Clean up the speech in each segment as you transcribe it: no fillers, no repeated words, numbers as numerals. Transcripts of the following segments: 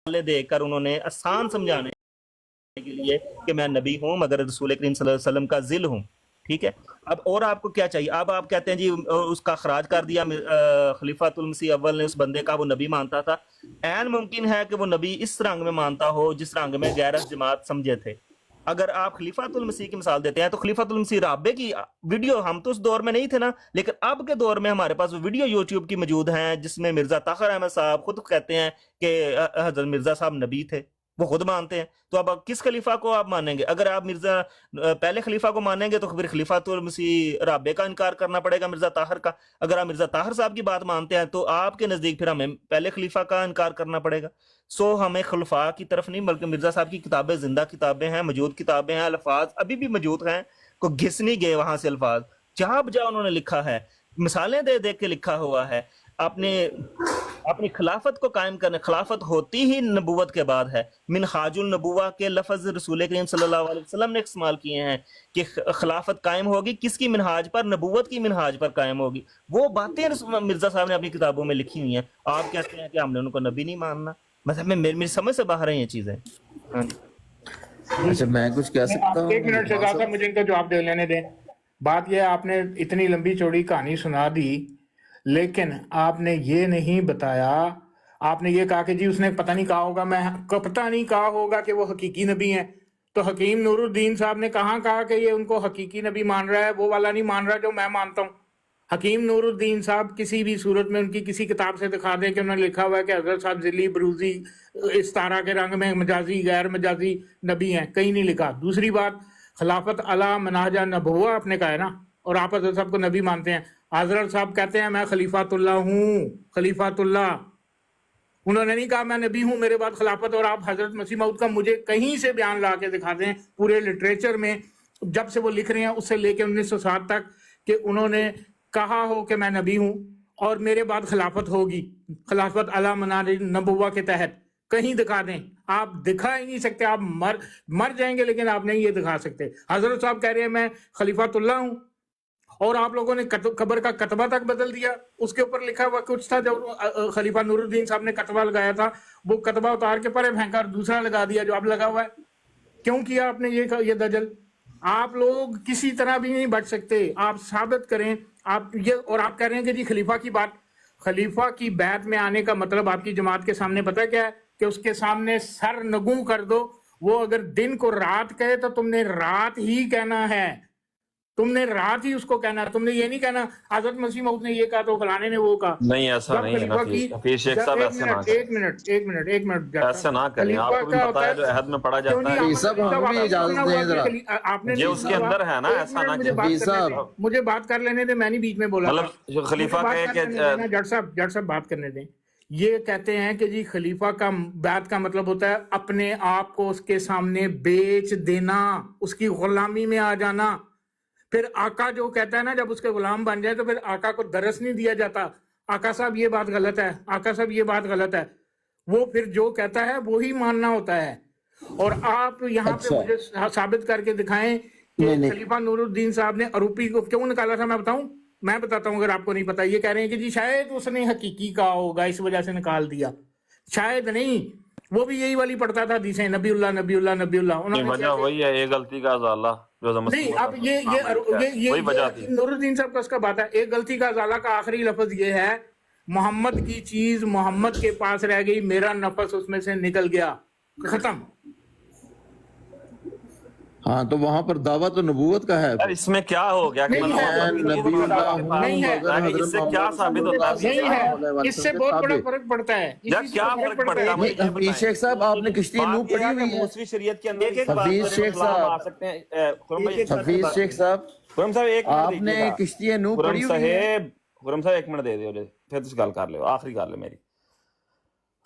دے کر انہوں نے آسان سمجھانے کے لیے کہ میں نبی ہوں مگر رسول کریم صلی اللہ علیہ وسلم کا ذل ہوں. ٹھیک ہے. اب اور آپ کو کیا چاہیے؟ اب آپ کہتے ہیں جی اس کا اخراج کر دیا خلیفۃ المسیح اول نے اس بندے کا، وہ نبی مانتا تھا. عین ممکن ہے کہ وہ نبی اس رنگ میں مانتا ہو جس رنگ میں غیرت جماعت سمجھے تھے. اگر آپ خلیفۃ المسیح کی مثال دیتے ہیں تو خلیفۃ المسیح رابعے کی ویڈیو، ہم تو اس دور میں نہیں تھے نا، لیکن اب کے دور میں ہمارے پاس ویڈیو یوٹیوب کی موجود ہیں جس میں مرزا طاہر احمد صاحب خود کہتے ہیں کہ حضرت مرزا صاحب نبی تھے، وہ خود مانتے ہیں. تو اب کس خلیفہ کو آپ مانیں گے؟ اگر آپ مرزا پہلے خلیفہ کو مانیں گے تو پھر خلیفۃ المسیح رابعے کا انکار کرنا پڑے گا، مرزا طاہر کا. اگر آپ مرزا طاہر صاحب کی بات مانتے ہیں تو آپ کے نزدیک پھر ہمیں پہلے خلیفہ کا انکار کرنا پڑے گا. ہمیں خلفاء کی طرف نہیں بلکہ مرزا صاحب کی کتابیں زندہ کتابیں ہیں، موجود کتابیں ہیں، الفاظ ابھی بھی موجود ہیں، کو گھس نہیں گئے وہاں سے الفاظ. جہاں بجا انہوں نے لکھا ہے، مثالیں دے دے کے لکھا ہوا ہے. اپنی خلافت کو قائم کرنے، خلافت ہوتی ہی نبوت کے بعد ہے. منہاج النبوہ کے لفظ رسول کریم صلی اللہ علیہ وسلم نے استعمال کیے ہیں کہ خلافت قائم ہوگی کس کی منہاج پر؟ نبوت کی منہاج پر قائم ہوگی. وہ باتیں مرزا صاحب نے اپنی کتابوں میں لکھی ہوئی ہیں. آپ کہتے ہیں کہ ہم نے ان کو نبی نہیں ماننا. مطلب میری سمجھ سے باہر ہیں یہ چیزیں. اچھا میں کچھ کہہ سکتا ہوں؟ ایک منٹ شہزاد صاحب مجھے ان کا جواب دے لینے دیں. بات یہ ہے آپ نے اتنی لمبی چوڑی کہانی سنا دی، لیکن آپ نے یہ نہیں بتایا. آپ نے یہ کہا کہ جی اس نے پتہ نہیں کہا ہوگا، پتہ نہیں کہا ہوگا کہ وہ حقیقی نبی ہیں. تو حکیم نور الدین صاحب نے کہاں کہا کہ یہ ان کو حقیقی نبی مان رہا ہے؟ وہ والا نہیں مان رہا جو میں مانتا ہوں. حکیم نور الدین صاحب کسی بھی صورت میں ان کی کسی کتاب سے دکھا دیں کہ انہوں نے لکھا ہوا ہے کہ حضرت صاحب ذلی بروزی استارہ کے رنگ میں مجازی غیر مجازی نبی ہیں، کہیں نہیں لکھا. دوسری بات، خلافت علی منہاج نبوہ آپ نے کہا ہے نا، اور آپ حضرت صاحب کو نبی مانتے ہیں. حضرت صاحب کہتے ہیں میں خلیفۃ اللہ ہوں، خلیفۃ اللہ. انہوں نے نہیں کہا میں نبی ہوں میرے بعد خلافت. اور آپ حضرت مسیح موعود کا مجھے کہیں سے بیان لا کے دکھا دیں پورے لٹریچر میں جب سے وہ لکھ رہے ہیں اس سے لے کے 1907 تک کہ انہوں نے کہا ہو کہ میں نبی ہوں اور میرے بعد خلافت ہوگی، خلافت علی منہاج نبوہ کے تحت. کہیں دکھا دیں. آپ دکھا ہی نہیں سکتے. آپ مر جائیں گے لیکن آپ نہیں یہ دکھا سکتے. حضرت صاحب کہہ رہے ہیں میں خلیفۃ اللہ ہوں، اور آپ لوگوں نے قبر کا کتبہ تک بدل دیا. اس کے اوپر لکھا ہوا کچھ تھا، جب خلیفہ نور الدین صاحب نے کتبہ لگایا تھا وہ کتبہ اتار کے پرے پھینکا اور دوسرا لگا دیا جو اب لگا ہوا ہے. کیوں کیا آپ نے یہ دجل؟ آپ لوگ کسی طرح بھی نہیں بچ سکتے. آپ ثابت کریں. آپ یہ اور آپ کہہ رہے ہیں کہ جی خلیفہ کی بات، خلیفہ کی بیعت میں آنے کا مطلب آپ کی جماعت کے سامنے پتہ کیا ہے؟ کہ اس کے سامنے سر نگوں کر دو. وہ اگر دن کو رات کہے تو تم نے رات ہی کہنا ہے، تم نے رات ہی اس کو کہنا ہے. تم نے یہ نہیں کہنا حضرت مسیح موعود نے یہ کہا تو فلانے نے وہ کہا. نہیں ایسا نہیں ہے حفیظ شیخ صاحب، ایسے نہ کریں، ایک منٹ ایسے نہ کریں. آپ کو بھی پتا ہے جو عہد میں پڑھا جاتا ہے یہ اس کے اندر ہے نا. ایسا نہ کریں، مجھے بات کر لینے دیں. میں نہیں بیچ میں بولا. مطلب خلیفہ کہے کہ جٹ صاحب بات کرنے دیں. یہ کہتے ہیں کہ جی خلیفہ کا بیعت کا مطلب ہوتا ہے اپنے آپ کو اس کے سامنے بیچ دینا، اس کی غلامی میں آ جانا. پھر آقا جو کہتا ہے نا جب اس کے غلام بن جائے تو پھر آقا کو درس نہیں دیا جاتا. آقا صاحب یہ بات غلط ہے، آقا صاحب یہ بات غلط ہے. وہ پھر جو کہتا ہے وہی ماننا ہوتا ہے. اور آپ یہاں پہ مجھے ثابت کر کے دکھائیں کہ خلیفہ نور الدین صاحب نے اروپی کو کیوں نکالا تھا. میں بتاتا ہوں اگر آپ کو نہیں پتا. یہ کہہ رہے ہیں کہ جی شاید اس نے حقیقی کہا ہوگا اس وجہ سے نکال دیا. شاید نہیں، وہ بھی یہی والی پڑھتا تھا حدیثیں نبی اللہ نبی اللہ نبی اللہ. وجہ وہی ہے، ایک غلطی کا ازالہ جو نہیں. اب یہ نور الدین صاحب کا اس کا بات ہے. ایک غلطی کا ازالہ کا آخری لفظ یہ ہے محمد کی چیز محمد کے پاس رہ گئی، میرا نفس اس میں سے نکل گیا، ختم. ہاں تو وہاں پر دعویٰ تو نبوت کا ہے. اس میں کیا ہو گیا کہ نہیں ہے، اس سے کیا ثابت ہوتا ہے؟ نہیں ہے. اس سے بہت بڑا فرق پڑتا ہے. کیا فرق پڑتا ہے؟ حفیظ شیخ صاحب آپ نے کشتی نوح پڑھی ہوئی ہے؟ موسوی شریعت کے اندر حفیظ شیخ صاحب، حفیظ شیخ صاحب خرم صاحب ایک آپ نے کشتی نوح پڑھی ہوئی ہے؟ خرم صاحب ایک منٹ دے دیو پھر تس گل کر لو، آخری گل ہے میری.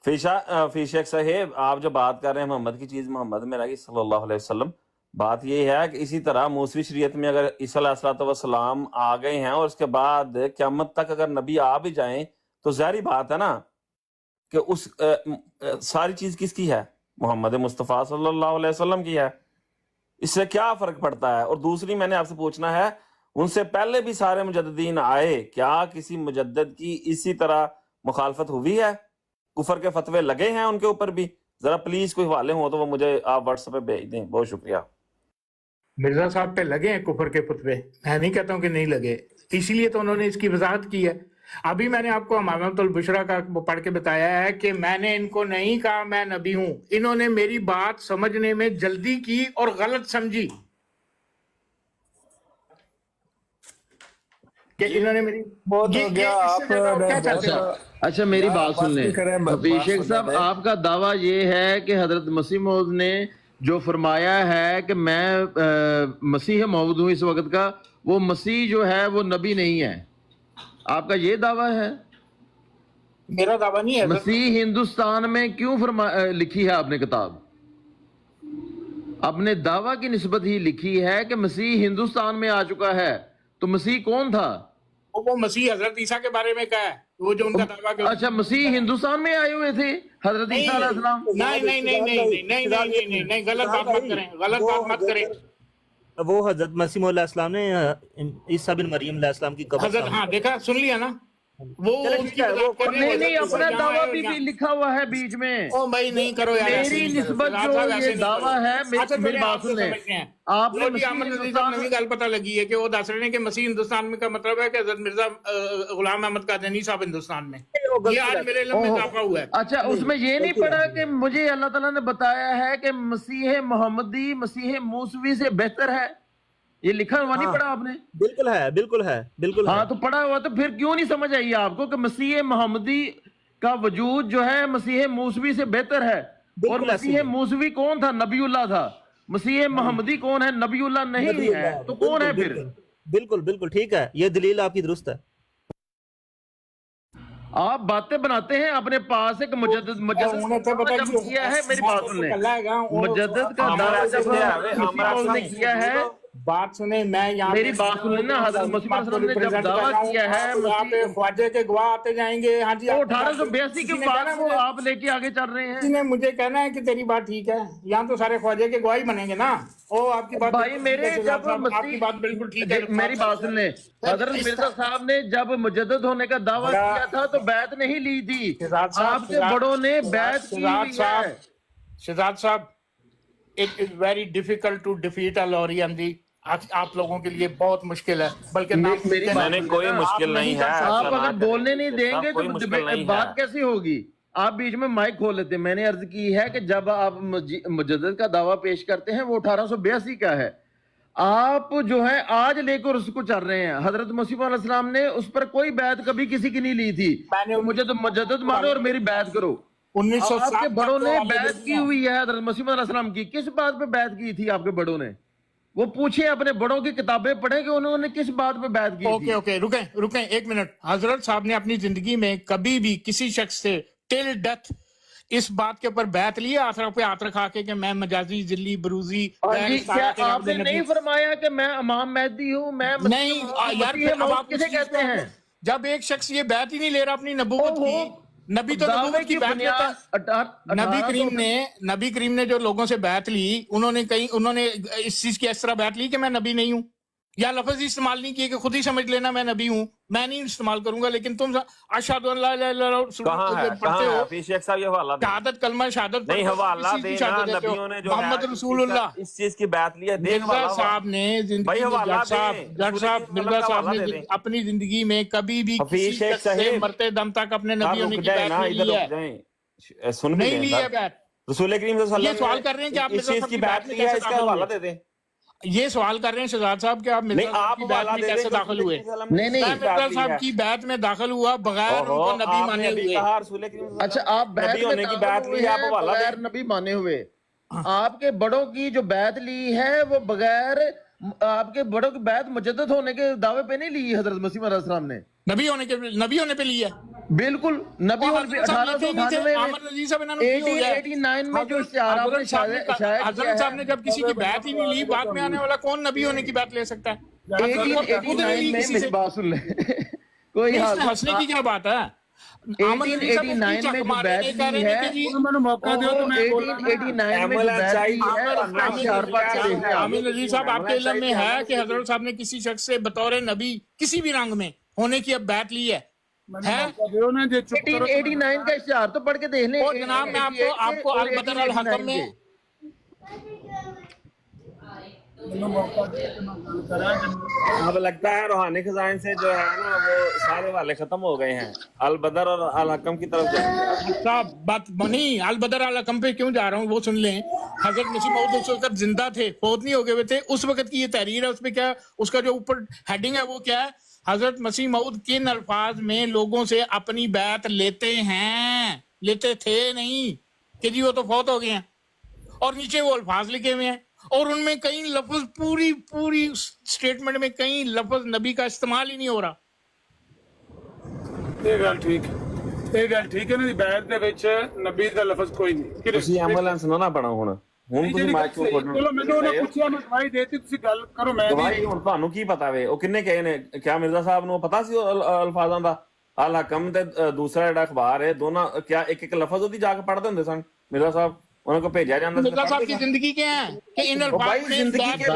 حفیظ شیخ صاحب آپ جو بات کر رہے ہیں محمد کی چیز محمد میں رہی صلی اللہ علیہ وسلم، بات یہ ہے کہ اسی طرح موسوی شریعت میں اگر عیسیٰ علیہ السلام آ گئے ہیں اور اس کے بعد قیامت تک اگر نبی آ بھی جائیں تو ظاہری بات ہے نا کہ اس ساری چیز کس کی ہے؟ محمد مصطفیٰ صلی اللہ علیہ وسلم کی ہے. اس سے کیا فرق پڑتا ہے؟ اور دوسری میں نے آپ سے پوچھنا ہے ان سے پہلے بھی سارے مجددین آئے، کیا کسی مجدد کی اسی طرح مخالفت ہوئی ہے؟ کفر کے فتوے لگے ہیں ان کے اوپر بھی؟ ذرا پلیز کوئی حوالے ہوں تو وہ مجھے آپ واٹس ایپ پہ بھیج دیں. بہت شکریہ. مرزا صاحب پہ لگے ہیں کفر کے فتوے، میں نہیں کہتا ہوں کہ نہیں لگے، اسی لیے تو انہوں نے اس کی وضاحت کی ہے. ابھی میں نے آپ کو امامت البشرا کا پڑھ کے بتایا ہے کہ میں نے ان کو نہیں کہا میں نبی ہوں، انہوں نے میری بات سمجھنے میں جلدی کی اور غلط سمجھی کہ انہوں نے میری بہت ہو گیا. اس سے زیادہ آپ کیا چاہتے ہیں؟ اچھا میری بات سن لیں حفیظ شیخ صاحب، آپ کا دعویٰ یہ ہے کہ حضرت مسیح موعود نے جو فرمایا ہے کہ میں مسیح موعود ہوں اس وقت کا، وہ مسیح جو ہے وہ نبی نہیں ہے، آپ کا یہ دعویٰ ہے؟ میرا دعویٰ نہیں ہے حضرت. مسیح ہندوستان میں کیوں لکھی ہے آپ نے کتاب؟ اپنے دعویٰ کی نسبت ہی لکھی ہے کہ مسیح ہندوستان میں آ چکا ہے، تو مسیح کون تھا؟ وہ مسیح حضرت عیسیٰ کے بارے میں کہا ہے، وہ جو ان کا دعویٰ کہ اچھا مسیح ہندوستان میں آئے ہوئے تھے حضرت عیسیٰ علیہ السلام؟ نہیں، غلط بات مت کریں، غلط بات مت کریں وہ حضرت مسیح علیہ السلام نے عیسیٰ بن مریم علیہ السلام کی قبر حضرت. ہاں دیکھا، سن لیا نا، وہ اس کی وضاحت کر رہے ہیں. نہیں اپنا دعویٰ بھی لکھا ہوا ہے بیچ میں. او بھائی نہیں کرو یار، میری نسبت جو یہ دعویٰ ہے میری بات سن لیں. آپ نے نئی گل پتہ لگی ہے کہ وہ دس رہے ہیں کہ مسیح ہندوستان میں کا مطلب ہے کہ حضرت مرزا غلام احمد قادیانی صاحب ہندوستان میں. یہ آج میرے علم میں اضافہ ہوا ہے. اچھا اس میں یہ نہیں پڑھا کہ مجھے اللہ تعالیٰ نے بتایا ہے کہ مسیح محمدی مسیح موسوی سے بہتر ہے، یہ لکھا ہوا نہیں پڑھا آپ نے؟ بالکل ہے، بالکل ہے، بالکل ہے. ہاں تو پڑھا ہوا، تو پھر کیوں نہیں سمجھ آئی آپ کو کہ مسیح محمدی کا وجود جو ہے مسیح موسوی سے بہتر ہے؟ اور مسیح موسوی کون تھا؟ نبی اللہ تھا. مسیح محمدی کون ہے؟ نبی اللہ نہیں ہے، تو کون ہے پھر؟ بالکل بالکل ٹھیک ہے، یہ دلیل آپ کی درست ہے. آپ باتیں بناتے ہیں اپنے پاس ایک مجدد جب کیا ہے، میری بات سن لیں، مجدد کا دعویٰ جب مسیح نے کیا ہے، بات سنیں، میں یہاں میری بات سنیں نا، حضرت مسیح علیہ السلام نے جب دعویٰ کیا ہے، خواجے کے گواہ آتے جائیں گے. ہاں جی، 1882 کے بعد وہ آپ لے کے آگے چل رہے ہیں. کسی نے مجھے کہنا ہے کہ تیری بات ٹھیک ہے، یہاں تو سارے خواجے کے گواہ ہی بنیں گے نا. او آپ کی بات بھائی میرے جب آپ کی بات بالکل ٹھیک ہے. میری بات سن لیں، حضرت مرزا صاحب نے جب مجدد ہونے کا دعویٰ کیا تھا تو بیعت نہیں لی تھی، آپ کے بڑوں نے بیعت کی ہوئی ہے. شہزاد صاحب، it is very difficult to defeat الوری احمدی. آپ لوگوں کے لیے بہت مشکل ہے، بلکہ میں نے کوئی مشکل نہیں ہے. آپ اگر بولنے نہیں دیں گے تو بات کیسی ہوگی؟ آپ بیچ میں مائک کھول لیتے. میں نے عرض کی ہے کہ جب آپ مجدد کا دعویٰ پیش کرتے ہیں وہ 1882 کا ہے، آپ جو ہے آج لے کر اس کو چل رہے ہیں. حضرت مسیح علیہ السلام نے اس پر کوئی بیعت کبھی کسی کی نہیں لی تھی. مجھے تو مجدد مانو اور میری بیعت کرو. 1960 آپ کے بڑوں نے بیعت کی ہوئی ہے حضرت مسیح علیہ السلام کی. کس بات پہ بیعت کی تھی آپ کے بڑوں نے؟ وہ پوچھیں اپنے بڑوں کی کتابیں پڑھیں کہ انہوں نے کس بات پہ بیعت کی تھی. اوکے رکیں ایک منٹ. حضرت صاحب نے اپنی زندگی میں کبھی بھی کسی شخص سے ٹل ڈیتھ اس بات کے اوپر بیعت لی ہے آخرت پہ ہاتھ رکھا کے کہ میں مجازی ذلی بروزی؟ کیا آپ نے نہیں فرمایا کہ میں امام مہدی ہوں؟ میں نہیں یار، اب آپ کسے کہتے ہیں؟ جب ایک شخص یہ بیعت ہی نہیں لے رہا اپنی نبوت کی، نبی تو نبوت کی بیعت لیتا ہے. نبی کریم نے جو لوگوں سے بیعت لی، انہوں نے اس چیز کی اس طرح بیعت لی کہ میں نبی نہیں ہوں، یا لفظ ہی استعمال نہیں کیے کہ خود ہی سمجھ لینا میں نبی ہوں، میں نہیں استعمال کروں گا. لیکن تم اشہد ان لا الہ الا اللہ پڑھتے ہو، شیخ صاحب یہ حوالہ شہادت کلمہ شہادت نہیں، حوالہ دینا نبیوں نے جو محمد رسول اللہ اس چیز کی بیعت لی ہے. مرزا صاحب نے مرزا صاحب نے اپنی زندگی میں کبھی بھی کسی شخص سے مرتے دم تک اپنے نبی ہونے کی بیعت نہیں لی ہے. نہیں لی ہے بیعت. رسول کریم صلی اللہ علیہ وسلم یہ سوال کر رہے ہیں کہ آپ اس چیز کی بیعت لی ہے، اس کا حوالہ دے دیں. یہ سوال کر رہے ہیں شہزاد صاحب کہ آپ مرزا کی بیعت میں کیسے داخل ہوئے؟ نہیں میں مرزا صاحب کی بیعت میں داخل ہوا بغیر ان کو نبی مانے ہوئے. اچھا آپ بیعت میں داخل ہوئے ہیں بغیر نبی مانے ہوئے. آپ کے بڑوں کی جو بیعت لی ہے وہ بغیر آپ کے بڑوں کی بیعت مجدد ہونے کے دعوے پہ نہیں لی حضرت مسیح علیہ السلام نے؟ نبی ہونے پہ لی ہے. بالکل نبی ہونے پہ 1889 میں جو اشتہار آپ نے شائع کیا ہے. حضرت صاحب نے جب کسی کی بیعت ہی نہیں لی، بعد میں آنے والا کون نبی ہونے کی بیعت لے سکتا ہے؟ 1889 میں میری بات سن لیں، کوئی ہنسنے کی کیا بات ہے؟ 1889 میں جو بیعت لی ہے، 1889 میں جو بیعت لی ہے اس کا اشتہار پاک سے دیکھیں. عامر نذیر صاحب، آپ کے علم میں ہے کہ حضرت صاحب نے کسی شخص سے بطور نبی کسی بھی رنگ میں ہونے کی اب بیعت لی ہے؟ 1889 کا اشتہار تو پڑھ کے دیکھ لیں. جناب میں آپ کو البدر الحکم میں اب لگتا ہے روحانی خزائن سے جو ہے نا وہ سارے والے ختم ہو گئے ہیں, البدر اور الحکم کی طرف صاحب بات نہیں, البدر الحکم پہ کیوں جا رہا ہوں وہ سن لیں. حضرت مسیح موعود اس وقت زندہ تھے, فوت نہیں ہو گئے تھے. اس وقت کی یہ تحریر ہے, اس پہ کیا اس کا جو اوپر ہیڈنگ ہے وہ کیا ہے, حضرت مسیح موعود کن الفاظ میں لوگوں سے اپنی بیعت لیتے ہیں, لیتے تھے نہیں کہ جی وہ تو فوت ہو گئے ہیں. اور نیچے وہ الفاظ لکھے ہوئے ہیں اور ان میں کئی لفظ پوری سٹیٹمنٹ میں کئی لفظ نبی کا استعمال ہی نہیں ہو رہا. یہ گل ٹھیک ہے نا, بیعت دے وچ نبی دا لفظ کوئی نہیں. تسی ایمبولینس نہ پڑھو ہن تسی مائک کو چلو مینوں انہاں پوچھیا میں گواہی دیتی, تسی گل کرو. میں گواہی ہن تانوں کی پتہ وے او کنے کہے نے, کیا مرزا صاحب نو پتہ سی الفاظاں دا؟ الحکم تے دوسرا جڑا اخبار ہے دونوں کیا ایک لفظ اودی جا کے پڑھدے ہوندے سن مرزا صاحب؟ انہوں کو بھیجا جاندہ مرزا صاحب کی زندگی کیا ہے کہ ان الفاظ میں زندگی کے ایک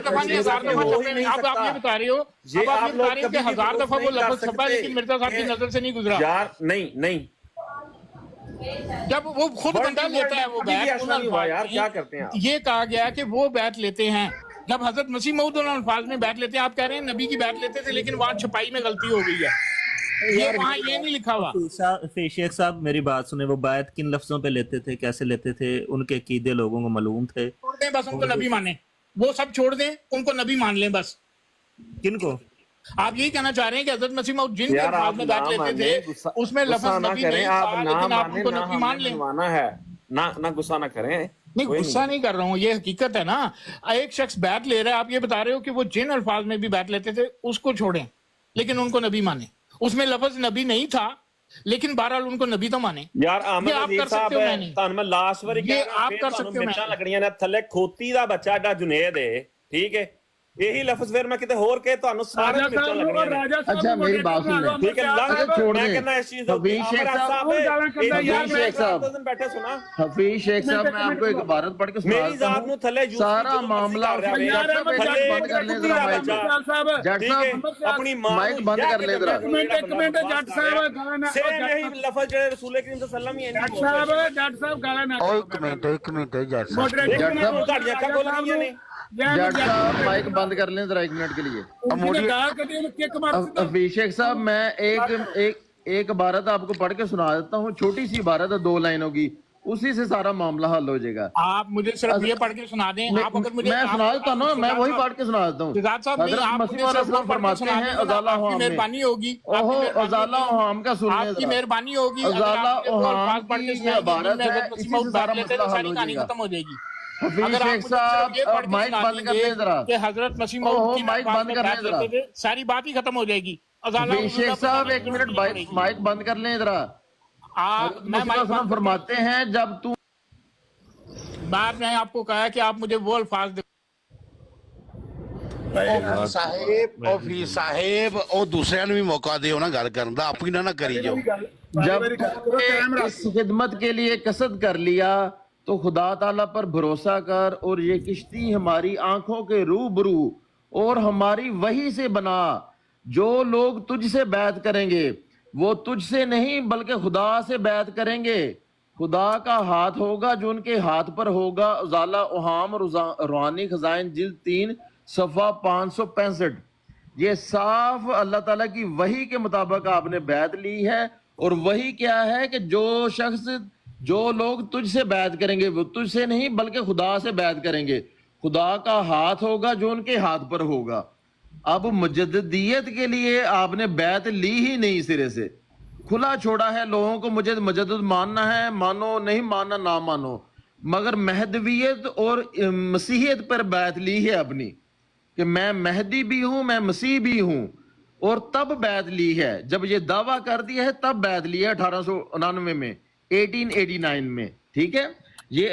دفعہ نہیں, 1000 دفعہ. اب آپ یہ بتا رہے ہو کہ 1000 دفعہ وہ لفظ چھپا لیکن مرزا صاحب کی نظر سے نہیں گزرا. یار نہیں, جب وہ خود بندہ لیتا ہے وہ بیعت, کیا کرتے ہیں یہ کہا گیا کہ وہ بیعت لیتے ہیں. جب حضرت مسیح موعود ان الفاظ میں بیعت لیتے ہیں, آپ کہہ رہے ہیں نبی کی بیعت لیتے تھے لیکن وہاں چھپائی میں غلطی ہو گئی ہے, یہ وہاں یہ نہیں لکھا ہوا. شیخ صاحب میری بات سنیں, وہ بیعت کن لفظوں پہ لیتے تھے, کیسے لیتے تھے, ان کے عقیدے لوگوں کو معلوم تھے؟ چھوڑ دیں بس, ان کو نبی مانیں, وہ سب چھوڑ دیں, ان کو نبی مان لیں بس. کن کو؟ آپ یہی کہنا چاہ رہے ہیں کہ حضرت مسیح موعود جن کے الفاظ میں بیعت لیتے تھے اس میں لفظ نبی نہیں تھا, لیکن آپ ان کو نبی مان لیں. نہ غصہ نہ کریں. نہیں غصہ نہیں کر رہا ہوں, یہ حقیقت ہے نا. ایک شخص بیعت لے رہا ہے, آپ یہ بتا رہے ہو کہ وہ جن الفاظ میں بھی بیعت لیتے تھے اس کو چھوڑیں لیکن ان کو نبی مانیں. اس میں لفظ نبی نہیں تھا لیکن بہرحال ان کو نبی تو مانے. یار احمد عزیز صاحب تہن میں لاسٹ واری کہہ رہا ہوں, آپ کر سکتے ہو, مرچاں لگڑیاں نے تھلے کھوتی دا بچہ ایڈا جنید ہے, ٹھیک ہے, یہی لفظ پھر میں کتے ہور کے تہانوں سارے مرچاں لگڑیاں نے. اچھا میری بات سن لیں, ٹھیک ہے, میں کہنا اس چیز حفیظ شیخ صاحب میں آپ کو ایک عبارت پڑھ کے سناتا ہوں. سارا معاملہ بند کر لیں ذرا, جٹ صاحب اپنی مائک بند کر لیں ذرا. ایک منٹ جٹ صاحب سیم یہی لفظ جو رسول کریم صلی اللہ علیہ جٹ صاحب گالا نہ ایک منٹ جٹ صاحب مائک بند کر لیں ذرا 1 منٹ کے لیے. حفیظ شیخ صاحب میں ایک عبارت آپ کو پڑھ کے سنا دیتا ہوں, چھوٹی سی عبارت ہے 2 لائنوں کی, اسی سے سارا معاملہ حل ہو جائے گا. آپ مجھے صرف یہ پڑھ کے سنا دیں. آپ اگر مجھے میں سنا دیتا ہوں, میں وہی پڑھ کے سنا دیتا ہوں. حضرت مسیح علیہ السلام فرماتے ہیں ازالہ اوہام میں, مہربانی ہوگی, ازالہ اوہام کا سن لیں, آپ کی مہربانی ہوگی. ازالہ اوہام کی یہ عبارت ہے, اسی سے سارا مسئلہ حل ہو جائے گا. ختم ہو جائے گی. حفیظ شیخ صاحب مائک بند کر لیں ذرا, کہ حضرت مسیح موعود مائک بند کر لیں ذرا. ساری بات ہی ختم ہو جائے گی. حفیظ شیخ صاحب 1 منٹ مائک بند کر لیں ذرا. میں فرماتے ہیں جب تو بعد میں آپ کو کہا کہ آپ مجھے وہ الفاظ صاحب او دوسرے بھی موقع دے نا گل کرن دا, اپنی نہ کری جاؤ. جب اس خدمت کے لیے قصد کر لیا تو خدا تعالیٰ پر بھروسہ کر, اور یہ کشتی ہماری آنکھوں کے روبرو اور ہماری وحی سے بنا. جو لوگ تجھ سے بیعت کریں گے وہ تجھ سے نہیں بلکہ خدا سے بیعت کریں گے. خدا کا ہاتھ ہوگا جو ان کے ہاتھ پر ہوگا. ازالہ اوہام روحانی خزائن جلد 3 صفحہ 565. یہ صاف اللہ تعالیٰ کی وحی کے مطابق آپ نے بیعت لی ہے, اور وحی کیا ہے کہ جو لوگ تجھ سے بیعت کریں گے وہ تجھ سے نہیں بلکہ خدا سے بیعت کریں گے. خدا کا ہاتھ ہوگا جو ان کے ہاتھ پر ہوگا. اب مجددیت کے لیے آپ نے بیعت لی ہی نہیں, سرے سے کھلا چھوڑا ہے لوگوں کو. مجھے مجدد ماننا ہے مانو, نہیں ماننا نہ مانو, مگر مہدویت اور مسیحیت پر بیعت لی ہے اپنی, کہ میں مہدی بھی ہوں میں مسیح بھی ہوں, اور تب بیعت لی ہے. جب یہ دعویٰ کر دیا ہے تب بیعت لی ہے 1899 میں, 1889 میں, ٹھیک ہے. یہ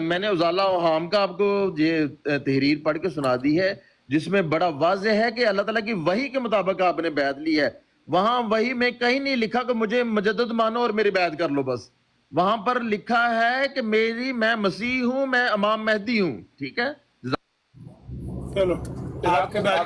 میں نے ازالہ اوہام کا آپ کو یہ تحریر پڑھ کے سنا دی ہے, جس میں بڑا واضح ہے کہ اللہ تعالیٰ کی وحی کے مطابق آپ نے بیعت لی ہے. وہاں وحی میں کہیں نہیں لکھا کہ مجھے مجدد مانو اور میری بیعت کر لو بس. وہاں پر لکھا ہے کہ میں مسیح ہوں, میں امام مہدی ہوں, ٹھیک ہے. چلو آپ کے بعد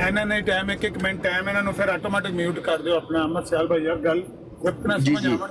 ਇਹਨਾਂ ਨਹੀਂ ਟਾਈਮ ਇੱਕ ਮਿੰਟ ਟਾਈਮ ਇਹਨਾਂ ਨੂੰ ਫਿਰ ਆਟੋਮੈਟਿਕ ਮਿਊਟ ਕਰ ਦਿਓ ਆਪਣਾ ਅਹਿਮਦ ਸਿਆਲ ਭਾਈ ਯਾਰ ਗੱਲ ਇਤਨਾ ਸਮਝ ਆਵਣ।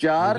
4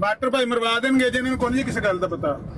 ਵਾਟਰ ਭਾਈ ਮਰਵਾ ਦੇਣਗੇ ਜਿਹਨਾਂ ਨੂੰ ਕੋਈ ਕਿਸੇ ਗੱਲ ਦਾ ਪਤਾ।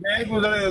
ਨਹੀਂ ਗੁਜ਼ਰੇ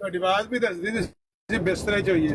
ਤੁਹਾਡੀ ਆਵਾਜ਼ ਵੀ ਦੱਸਦੀ ਤੁਸੀਂ ਬਿਸਤਰੇ 'ਚ ਹੋਈਏ।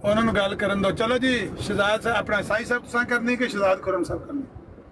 ਉਹਨਾਂ ਨੂੰ ਗੱਲ ਕਰਨ ਦਿਓ। ਚਲੋ ਜੀ ਸ਼ਹਜ਼ਾਦ ਸਾਹਿਬ ਆਪਣਾ ਸਾਈ ਸਾਹਿਬ ਤੁਸੀਂ ਕਰਨੀ ਕਿ ਸ਼ਹਜ਼ਾਦ ਖੁਰਮ ਸਾਹਿਬ ਕਰਨੀ?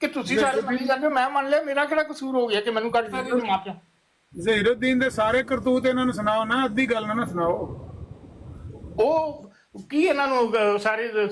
ਕਿ ਤੁਸੀਂ ਸਾਰੇ ਮੰਨੀ ਜਾਂਦੇ ਹੋ, ਮੈਂ ਮੰਨ ਲਿਆ, ਮੇਰਾ ਕਿਹੜਾ ਕਸੂਰ ਹੋ ਗਿਆ ਕਿ ਮੈਨੂੰ ਕੱਢ ਦਿੱਤੀ ਜਮਾਤ ਚੋਂ? ਜ਼ਹੀਰੁদ্ਦੀਨ ਦੇ ਸਾਰੇ ਕਰਤੂਤ ਇਹਨਾਂ ਨੂੰ ਸੁਣਾਓ ਨਾ, ਅੱਧੀ ਗੱਲ ਨਾ ਸੁਣਾਓ। ਉਹ ਕੀ ਇਹਨਾਂ ਨੂੰ ਸਾਰੇ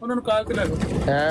ਉਹਨਾਂ ਨੂੰ ਕਾਲ ਤੇ ਲੈ ਲਓ।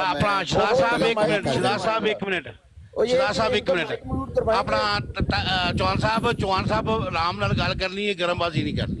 ਆਪਣਾ ਸ਼ਾਹ ਸਾਹਿਬ ਇੱਕ ਮਿੰਟ ਸ਼ਾਹ ਸਾਹਿਬ ਇੱਕ ਮਿੰਟ ਆਪਣਾ ਚੌਹਾਨ ਸਾਹਿਬ ਆਰਾਮ ਨਾਲ ਗੱਲ ਕਰਨੀ ਹੈ, ਗਰਮਬਾਜ਼ੀ ਨਹੀਂ ਕਰਨੀ।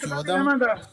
14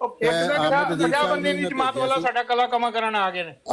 ਪੰਜਾਬ ਬੰਦੇ ਦੀ ਜਮਾਤ ਵਾਲਾ ਸਾਡਾ ਕਲਾ ਕਮਾ ਕਰਨ ਆ ਗਏ ਨੇ।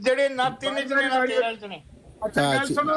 ਜਿਹੜੇ ਨਾ 3 ਜਣੇ ਨਾ 13 ਜਣੇ। ਅੱਛਾ ਗੱਲ ਸੁਣੋ,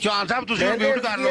ਚੌਹਾਨ ਸਾਹਿਬ ਤੁਸੀਂ ਮਿਊਟ ਕਰ ਲਓ,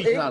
1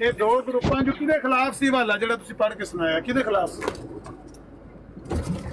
ਇਹ ਦੋ ਗਰੁੱਪਾਂ ਜੋ ਕਿਹਦੇ ਖਿਲਾਫ ਸੀ ਹਵਾਲਾ ਜਿਹੜਾ ਤੁਸੀਂ ਪੜ੍ਹ ਕੇ ਸੁਣਾਇਆ, ਕਿਹਦੇ ਖਿਲਾਫ ਸੀ?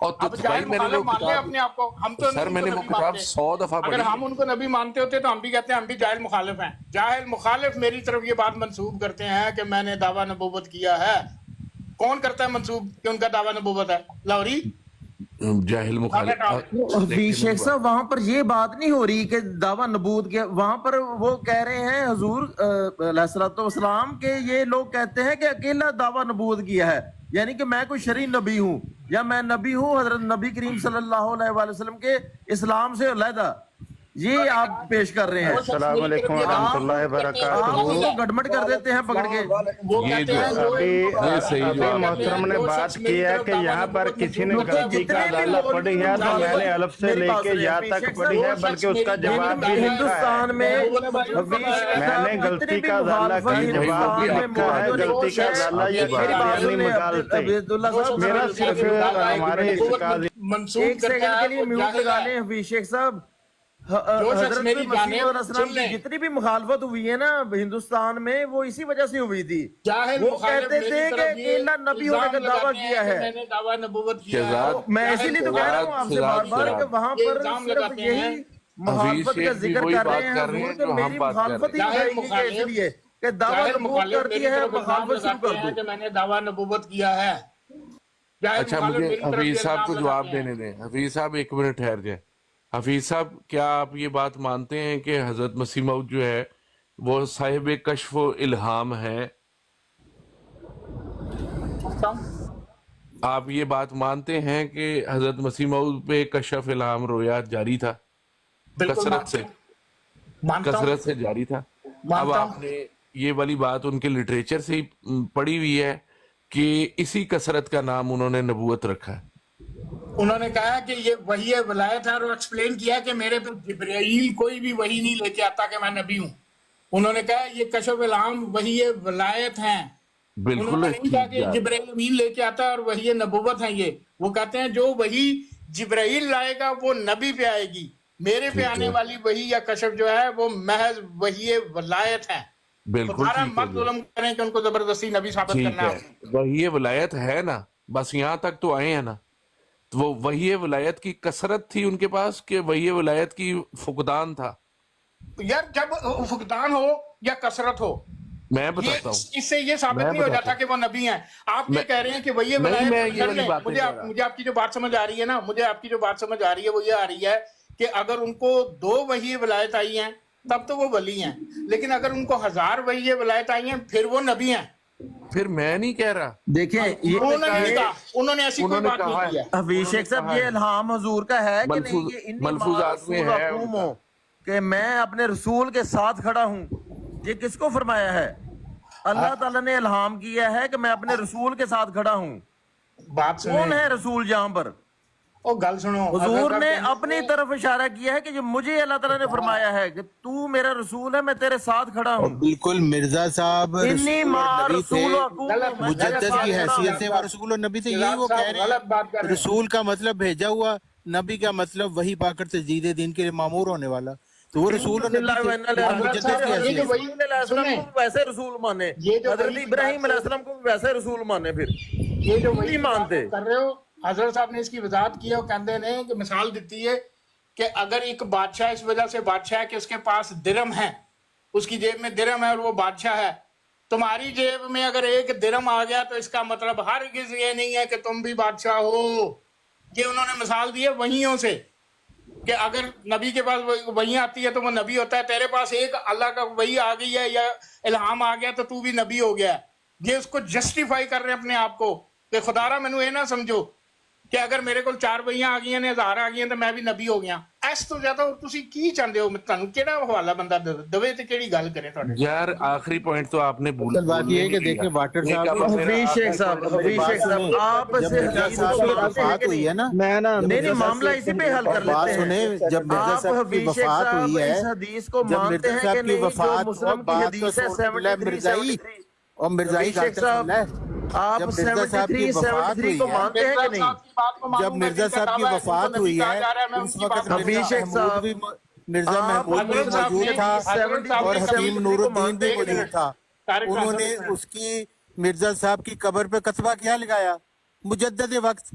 اور تو اب جاہل میں نے مخالف وہ مان لیں کتاب اپنے آپ کو. ہم تو سر میں نے وہ کتاب 100 دفعہ اگر پڑھی. ہم ان کو نبی مانتے ہوتے تو ہم بھی کہتے ہیں ہم بھی جاہل مخالف ہیں. جاہل مخالف میری طرف یہ بات منسوب کرتے ہیں کہ میں نے دعویٰ نبوت کیا ہے. کون کرتا ہے منسوب کہ ان کا دعویٰ نبوت ہے؟ لاہوری جاہل مخالف. حفیظ شیخ صاحب وہاں پر یہ بات نہیں ہو رہی کہ دعویٰ نبوت کے, وہاں پر وہ کہہ رہے ہیں حضور علیہ الصلوۃ والسلام کہ یہ لوگ کہتے ہیں کہ اکیلا دعویٰ نبوت کیا ہے, یعنی کہ میں کوئی شرعی نبی ہوں یا میں نبی ہوں حضرت نبی کریم صلی اللہ علیہ وآلہ وسلم کے اسلام سے علیحدہ. یہ آپ پیش کر رہے ہیں. السلام علیکم ورحمۃ اللہ وبرکاتہ. آپ اس کو گڑبڑ کر دیتے ہیں پکڑ کے. ابھی محترم نے بات کی ہے کہ یہاں پر کسی نے غلطی کا ڈالا پڑھی ہے تو میں نے الف سے لے کے یا تک پڑھی ہے, بلکہ اس کا جواب بھی ہندوستان میں میں نے غلطی کا ڈالا کی جواب بھی لکھا ہے. غلطی کا ڈالا یہ نکالتے میرا صرف ہمارے ایک سیکنڈ کے لیے میوٹ لگا لیں حفیظ شیخ صاحب. حضرت مسیح علیہ السلام کی جتنی بھی مخالفت ہوئی ہے نا ہندوستان میں وہ اسی وجہ سے ہوئی تھی. وہ کہتے تھے کہ اکیلا نبی ہونے کا دعویٰ کیا ہے. میں نے دعویٰ نبوت کیا ہے. میں اسی لیے تو کہہ رہا ہوں آپ سے بار بار کہ وہاں پر صرف یہی مخالفت کا ذکر کر رہے ہیں حضور کہ میری مخالفت ہی اٹھائے گی کہ اس لیے کہ دعویٰ نبوت کرتی ہے مخالفت شروع کر دو. کہ میں نے دعویٰ نبوت کیا ہے. اچھا مجھے حفیظ صاحب کو جواب دینے دیں. حفیظ صاحب ایک منٹ ٹھہر جائیں. حفیظ صاحب کیا آپ یہ بات مانتے ہیں کہ حضرت مسیح موعود جو ہے وہ صاحب کشف و الہام ہے؟ آپ یہ بات مانتے ہیں کہ حضرت مسیح موعود پہ کشف الہام رویات جاری تھا, کثرت سے جاری تھا؟ اب آپ نے یہ والی بات ان کے لٹریچر سے ہی پڑھی ہوئی ہے کہ اسی کثرت کا نام انہوں نے نبوت رکھا ہے. انہوں نے کہا کہ یہ وحی ولایت ہے اور ایکسپلین کیا کہ میرے پہ جبرائیل کوئی بھی وحی نہیں لے کے آتا کہ میں نبی ہوں. انہوں نے کہا یہ کشف الہام وحی ولایت ہیں. انہوں نے نہیں کہا کہ جبرائیل امین لے کے آتا اور وحی نبوت ہیں. یہ وہ کہتے ہیں جو وحی جبرائیل لائے گا وہ نبی پہ آئے گی, میرے پہ آنے والی وحی یا کشف جو ہے وہ محض وحی ولایت ہے. بالکل مت ظلم کریں کہ ان کو زبردستی نبی ثابت کرنا ہے. وحی ولایت ہے نا, بس یہاں تک تو آئے ہیں نا. وہ وحی ولایت کی کثرت تھی ان کے پاس کہ وحی ولایت کی فقدان تھا؟ یار جب فقدان ہو یا کثرت ہو میں بتاتا ہوں, اس سے یہ ثابت نہیں ہو جاتا کہ وہ نبی ہیں. آپ یہ کہہ رہے ہیں کہ وحی ولایت, مجھے آپ کی جو بات سمجھ آ رہی ہے نا, مجھے آپ کی جو بات سمجھ آ رہی ہے وہ یہ آ رہی ہے کہ اگر ان کو 2 وحی ولایت آئی ہیں تب تو وہ ولی ہیں, لیکن اگر ان کو 1000 وحی ولایت آئی ہیں پھر وہ نبی ہیں. پھر میں نہیں کہہ رہا, دیکھیں انہوں نے ایسی کوئی بات نہیں کی ہے. حفیظ شیخ صاحب یہ الہام حضور کا ہے کہ نہیں, یہ ملفوظات میں ہے کہ میں اپنے رسول کے ساتھ کھڑا ہوں. یہ کس کو فرمایا ہے؟ اللہ تعالیٰ نے الہام کیا ہے کہ میں اپنے رسول کے ساتھ کھڑا ہوں. بات کون ہے رسول جہاں پر؟ گل سنو, حضور نے اپنی طرف اشارہ کیا ہے کہ جو مجھے اللہ تعالیٰ نے فرمایا ہے کہ تو میرا رسول ہے, میں تیرے ساتھ کھڑا ہوں. بالکل مرزا صاحب مجدد کی حیثیت سے وہ رسول اور نبی تھے. یہی وہ کہہ رہے ہیں رسول کا مطلب بھیجا ہوا, نبی کا مطلب وہی پا کر تجدید دین کے معمور ہونے والا. تو وہ رسول اور ویسے رسول مانے, حضرت ابراہیم علیہ السلام کو ویسے رسول مانے. پھر یہ جو نہیں مانتے کر رہے ہو, حضرت صاحب نے اس کی وضاحت کی ہے. وہ کہتے ہیں کہ مثال دیتی ہے کہ اگر ایک بادشاہ اس وجہ سے بادشاہ ہے کہ اس کے پاس درم ہے, اس کی جیب میں درم ہے اور وہ بادشاہ ہے, تمہاری جیب میں اگر 1 درم آ گیا تو اس کا مطلب ہرگز یہ نہیں ہے کہ تم بھی بادشاہ ہو. یہ انہوں نے مثال دی ہے وحیوں سے کہ اگر نبی کے پاس وحی آتی ہے تو وہ نبی ہوتا ہے. تیرے پاس ایک اللہ کا وحی آ گئی ہے یا الہام آ گیا تو بھی نبی ہو گیا. یہ اس کو جسٹیفائی کر رہے ہیں اپنے آپ کو کہ خدا را مینوں یہ نہ سمجھو کہ اگر میرے کو 4 وحیاں آ گئی ہیں 1000 آ گئی ہیں تو میں بھی نبی ہو گیا. اس تو زیادہ تسی کی چاہتے ہو, تانوں کیڑا حوالہ بندہ دوے تے کیڑی گل کرے تواڈے. یار آخری پوائنٹ تو آپ نے بھول بات یہ ہے کہ دیکھیں واٹر صاحب حفیظ شیخ صاحب آپ سے وفات ہوئی ہے نا, نہیں معاملہ اسی پہ حل کر لیتے ہیں. جب مرزا صاحب کی وفات ہوئی ہے, حدیث کو جب مانتے مرزا ہیں صاحب کی وفات مسلم کی حدیث ہے 73 اور مرزائی آپ 73 کو مانتے ہیں کہ نہیں؟ جب مرزا صاحب کی وفات ہوئی ہے اس وقت مرزا محمود بھی موجود تھا اور حکیم نور الدین بھی موجود تھا. انہوں نے اس کی مرزا صاحب کی قبر پہ کتبہ کیا لگایا؟ مجدد وقت.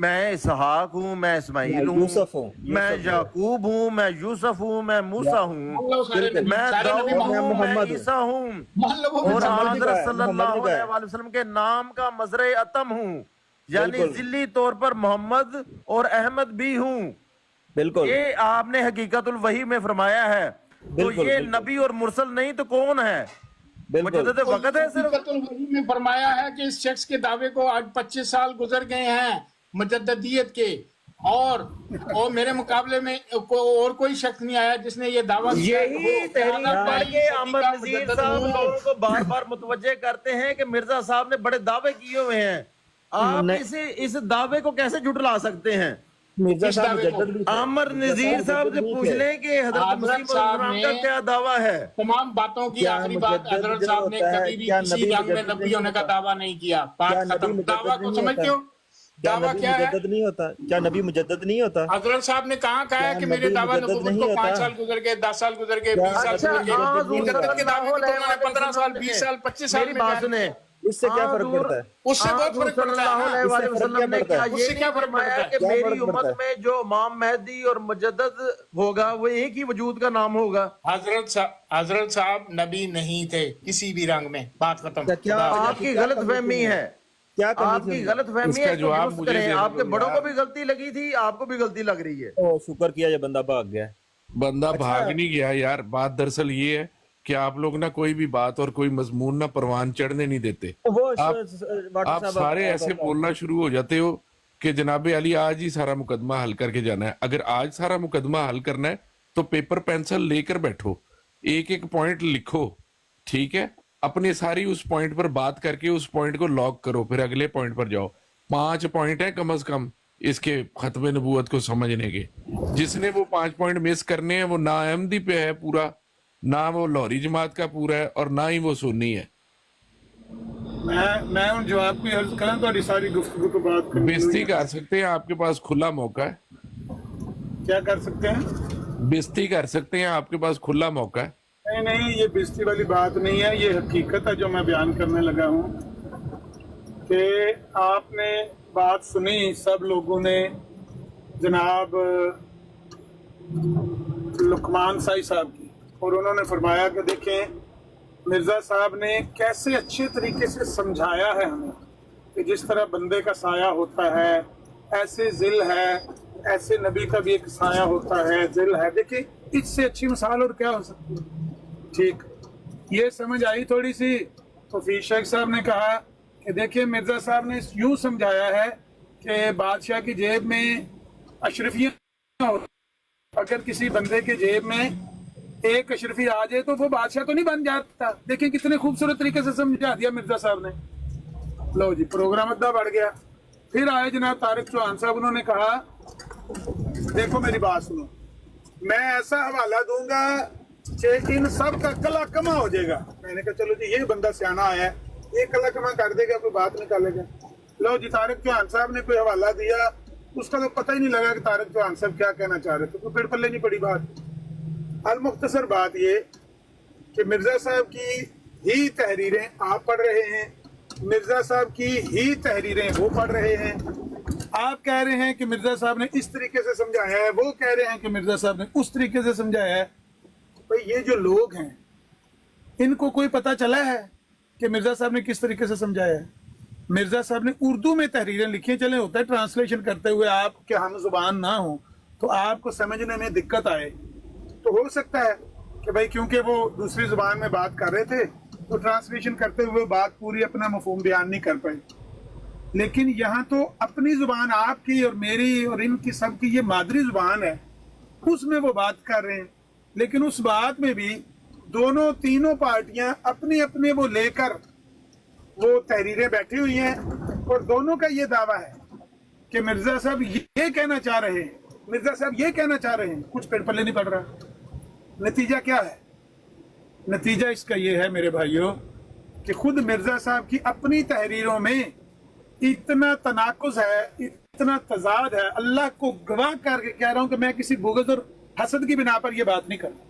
میں اسحاق ہوں، میں اسماعیل ہوں، یوسف ہوں، میں یعقوب ہوں، میں یوسف ہوں، میں موسیٰ ہوں، میں داؤد ہوں، میں عیسیٰ ہوں، اور حضرت صلی اللہ علیہ وآلہ وسلم کے نام کا مظہر اتم ہوں، یعنی ذلی طور پر محمد اور احمد بھی ہوں۔ بالکل یہ آپ نے حقیقت الوحی میں فرمایا ہے، تو یہ نبی اور مرسل نہیں تو کون ہے؟ مجدد وقت ہے صرف۔ حقیقت الوحی میں فرمایا ہے کہ اس شخص کے دعوے کو آج 25 سال گزر گئے ہیں مجددیت کے، اور میرے مقابلے میں اور کوئی شخص نہیں آیا جس نے یہ دعویٰ کیا۔ یہی تحریک پڑھ کے احمد نذیر صاحب لوگوں کو بار بار متوجہ کرتے ہیں کہ مرزا صاحب نے بڑے دعوے کیے ہوئے ہیں، آپ اس دعوے کو کیسے جھٹلا سکتے ہیں؟ مرزا صاحب مجدد بھی احمد نذیر صاحب سے پوچھ لیں کہ حضرت مسیح السلام کا کیا دعویٰ ہے؟ تمام باتوں کی آخری بات، حضرت صاحب نے کبھی بھی کسی رنگ میں نبی ہونے کا دعویٰ نہیں کیا۔ بات ختم۔ دعویٰ کو سمجھتے ہو؟ دعویٰ کیا ہے؟ مجدد نہیں ہوتا؟ کیا نبی مجدد نہیں ہوتا؟ حضرت صاحب نے کہاں کہا ہے کہ میرے دعویٰ نبوت کو 5 سال گزر گئے، 10 سال گزر گئے، 20 سال گزر گئے؟ مجدد کے دعوے کو تو انہوں نے 15 سال، 20 سال، 25 سال میری میں بات سنیں، اس سے کیا فرق پڑتا ہے؟ اس سے بہت فرق صلی پڑتا اللہ ہے۔ علیہ وآلہ وسلم نے کیا اس سے یہ کیا نہیں فرق فرمایا پڑتا ہے؟ کہ میری امت میں جو امام مہدی اور مجدد ہوگا وہ ایک ہی وجود کا نام ہوگا؟ حضرت صاحب نبی نہیں تھے کسی بھی رنگ میں، بات ختم۔ آپ کی غلط فہمی ہے، آپ کی غلط فہمی ہے، درست کریں۔ آپ کے بڑوں کو بھی غلطی لگی تھی، آپ کو بھی غلطی لگ رہی ہے۔ شکر کیا یہ بندہ بھاگ گیا۔ بندہ بھاگ نہیں گیا یار، بات دراصل یہ ہے کہ آپ لوگ نہ کوئی بھی بات اور کوئی مضمون نہ پروان چڑھنے نہیں دیتے۔ آپ سارے ایسے بولنا شروع ہو جاتے ہو کہ جناب علی آج ہی سارا مقدمہ حل کر کے جانا ہے۔ اگر آج سارا مقدمہ حل کرنا ہے تو پیپر پینسل لے کر بیٹھو، ایک ایک پوائنٹ لکھو، ٹھیک ہے؟ اپنے ساری اس پوائنٹ پر بات کر کے اس پوائنٹ کو لاک کرو، پھر اگلے پوائنٹ پر جاؤ۔ 5 پوائنٹ ہیں کم از کم اس کے ختم نبوت کو سمجھنے کے۔ جس نے وہ 5 پوائنٹ مس کرنے ہیں وہ نہ احمدی پہ ہے پورا، نہ وہ لاہوری جماعت کا پورا ہے، اور نہ ہی وہ سنی ہے۔ میں ان جواب کو عرض کریں تو ساری گفتگو کو بات کریں، بےزتی کر سکتے ہیں، آپ کے پاس کھلا موقع ہے۔ کیا کر سکتے ہیں؟ بےزتی کر سکتے ہیں، آپ کے پاس کھلا موقع ہے۔ نہیں، یہ بےزتی والی بات نہیں ہے، یہ حقیقت ہے جو میں بیان کرنے لگا ہوں کہ آپ نے بات سنی، سب لوگوں نے، جناب لقمان سائی صاحب کی، اور انہوں نے فرمایا کہ دیکھیں مرزا صاحب نے کیسے اچھے طریقے سے سمجھایا ہے ہمیں کہ جس طرح بندے کا سایہ ہوتا ہے ایسے ذل ہے، ایسے نبی کا بھی ایک سایہ ہوتا ہے، ذل ہے۔ دیکھیں اس سے اچھی مثال اور کیا ہو سکتی ہے؟ ٹھیک، یہ سمجھ آئی تھوڑی سی؟ تو فی شیخ صاحب نے کہا کہ دیکھیں مرزا صاحب نے یوں سمجھایا ہے کہ بادشاہ کی جیب میں اشرفیاں ہوتی، اگر کسی بندے کے جیب میں ایک اشرفی آ جائے تو وہ بادشاہ تو نہیں بن جاتا۔ دیکھیں کتنے خوبصورت طریقے سے سمجھا دیا مرزا صاحب نے۔ لو جی، پروگرام ادھا بڑھ گیا۔ پھر آئے جناب طارق چوہان صاحب، انہوں نے کہا دیکھو میری بات سنو، میں ایسا حوالہ دوں گا کہ ان سب کا کلا کما ہو جائے گا۔ میں نے کہا چلو جی، یہ بندہ سیانا آیا ہے، یہ کلا کما کر دے گا، کوئی بات نکالے گا۔ لو جی، طارق چوہان صاحب نے کوئی حوالہ دیا، اس کا تو پتہ ہی نہیں لگا کہ طارق چوہان صاحب کیا کہنا چاہ رہے تھے، تو پھر پلے نہیں پڑی بات۔ المختصر بات یہ کہ مرزا صاحب کی ہی تحریریں آپ پڑھ رہے ہیں، مرزا صاحب کی ہی تحریریں وہ پڑھ رہے ہیں۔ آپ کہہ رہے ہیں کہ مرزا صاحب نے اس طریقے سے سمجھایا ہے، وہ کہہ رہے ہیں کہ مرزا صاحب نے اس طریقے سے سمجھایا ہے۔ بھئی یہ جو لوگ ہیں ان کو کوئی پتہ چلا ہے کہ مرزا صاحب نے کس طریقے سے سمجھایا ہے؟ مرزا صاحب نے اردو میں تحریریں لکھی ہیں، چلیں ہوتا ہے ٹرانسلیشن کرتے ہوئے آپ کے ہم زبان نہ ہوں تو آپ کو سمجھنے میں دقت آئے، تو ہو سکتا ہے کہ بھائی کیونکہ وہ دوسری زبان میں بات کر رہے تھے تو ٹرانسلیشن کرتے ہوئے بات پوری اپنا مفہوم بیان نہیں کر پائے۔ لیکن یہاں تو اپنی زبان آپ کی اور میری اور ان کی سب کی یہ مادری زبان ہے، اس میں وہ بات کر رہے ہیں، لیکن اس بات میں بھی دونوں تینوں پارٹیاں اپنے اپنے وہ لے کر وہ تحریریں بیٹھی ہوئی ہیں، اور دونوں کا یہ دعویٰ ہے کہ مرزا صاحب یہ کہنا چاہ رہے ہیں، مرزا صاحب یہ کہنا چاہ رہے ہیں، کچھ پیڑ پلے نہیں پڑ رہا۔ نتیجہ کیا ہے؟ نتیجہ اس کا یہ ہے میرے بھائیوں کہ خود مرزا صاحب کی اپنی تحریروں میں اتنا تناقض ہے، اتنا تضاد ہے، اللہ کو گواہ کر کے کہہ رہا ہوں کہ میں کسی بغض اور حسد کی بنا پر یہ بات نہیں کر رہا،